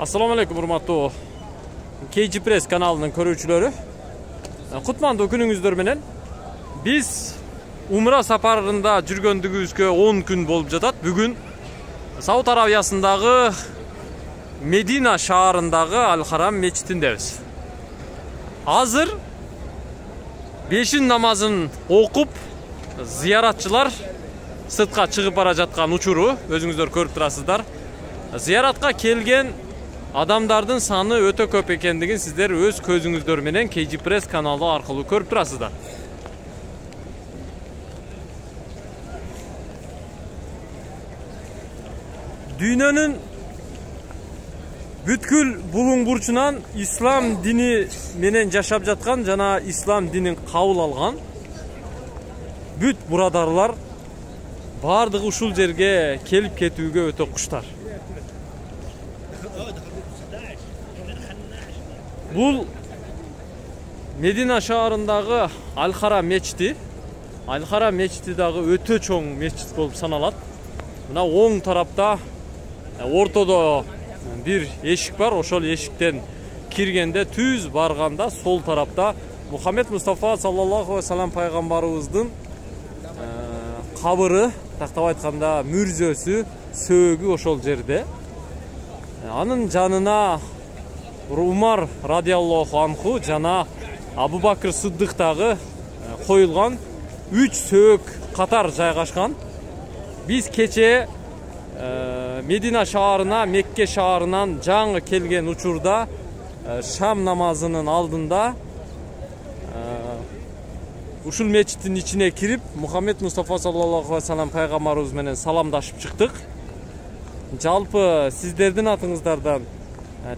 Assalamu alaikum urmatуу KG Press kanalının көрүүчүлөрү. Кутмандуу күнүңүздөр менен. Биз Умра сапарында жүргөндүгүбүзгө 10 күн болуп жатат. Бүгүн Сауд Арабиясындагы Медина шаарындагы Аль-Харам мечитиндебиз. Азыр бешин намазын окуп, зияратчылар сыртка чыгып бара жаткан учуру өзүңүздөр көрүп турасыздар. Зияратка келген адамдардын саны өтө көп экендигин сиздер өз көзүңүздөр менен KG Press каналы аркылуу көрүп турасыздар. Дүйнөнүн бүткүл булуң бурчунан ислам дини менен жашап жаткан жана ислам динин кабыл алган бүт бурадарлар бардыгы ушул жерге келип кетүүгө өтө куштар. Бул Медина шаарындагы Аль-Харам мечити. Аль-Харам мечити дагы өтө чоң мечит болуп саналат. Мына оң тарапта ортодо бир эшик бар. Ошол эшиктен киргенде түз барганда сол тарапта Мухаммед Мустафа саллаллаху алейхи вассалам пайгамбарыбыздын кабыры, тактап айтканда мүрзөсү, сөөгү ошол жерде. Анын жанына Умар радиаллаху анху жана Абу Бакр Сыддык дагы коюлган 3 сөök катар жайгашкан. Биз кече Медина шаарына, Мекке шаарынан жаңы келген учурда шам намазынын алдында ушул мечиттин ичине кирип, Мухаммед Мустафа саллаллаху алейхи вассалам пайгамбарыбыз менен саламдашып чыктык. Жалпы сиздердин атыңыздардан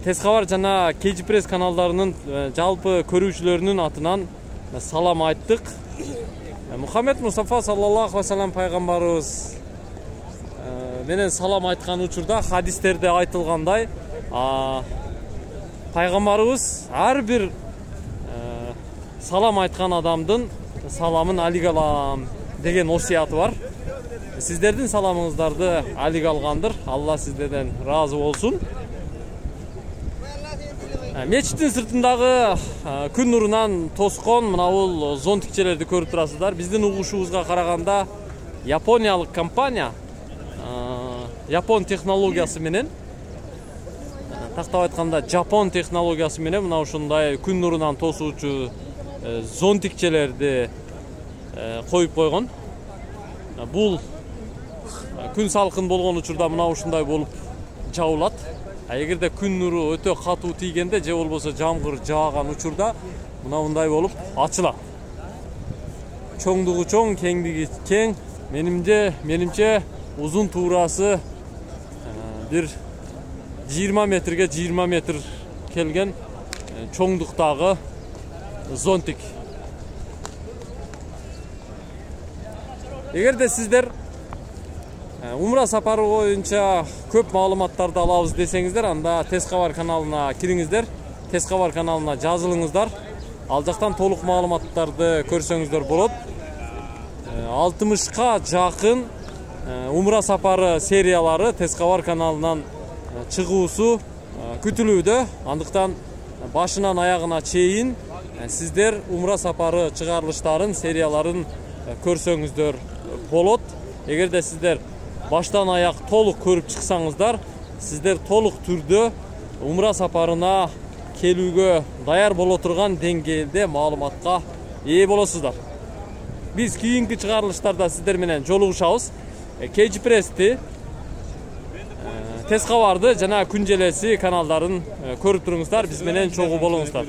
Тез кабар жана KG Press каналдарынын жалпы көрүүчүлөрүнүн атынан салам айттык. Мухаммед Мустафа саллаллаху алейхи вассалам пайгамбарыбыз менен салам айткан учурда хадистерде айтылгандай, пайгамбарыбыз ар бир салам айткан адамдын саламын алик алам деген осуяты бар. Сиздердин саламыңыздарды алик алгандыр. Алла сиздерден ыраазы болсун. Мечиттин сыртындагы күн нурунан тоскон мына бул зонтикчелерди көрүп турасыздар. Биздин угушубузга караганда Япониялык компания Япон технологиясы менен, тактап айтканда Жапон технологиясы менен мына ушундай күн нурунан тосуучу зонтикчелерди коюп койгон. Бул күн салкын болгон учурда мына ушундай болуп жабылат. Эгерде күн нуру өтө катуу тийгенде же болбосо жамгыр жааган учурда мына мындай болуп ачылат. Чоңдугу чоң, кеңдиги кең. Менимче узун туурасы бир 20 метрге 20 метр келген чоңдуктагы зонтик. Эгерде сиздер Умра сапары боюнча көп маалыматтарды алабыз десеңиздер, анда Тез кабар каналына кириңиздер, Тез кабар каналына жазылыңыздар. Ал жактан толук маалыматтарды көрсөңүздөр болот. 60ка жакын Умра сапары сериялары Тез кабар каналынан чыгуусу күтүлүүдө. Андыктан башынан аягына чейин сиздер Умра сапары чыгарылыштарын, серияларын көрсөңүздөр болот. Эгерде сиздер баштан аяк толук көрүп чыксаңыздар, сиздер толук түрдө Умра сапарына келүүгө даяр боло турган деңгээлде маалыматка ээ болосуздар. Биз кийинки чыгарылыштарда сиздер менен жолугушабыз. KG Press'ти, Тез кабарды жана күн желеси каналдарын көрүп туруңуздар, биз менен чогуу болуңуздар.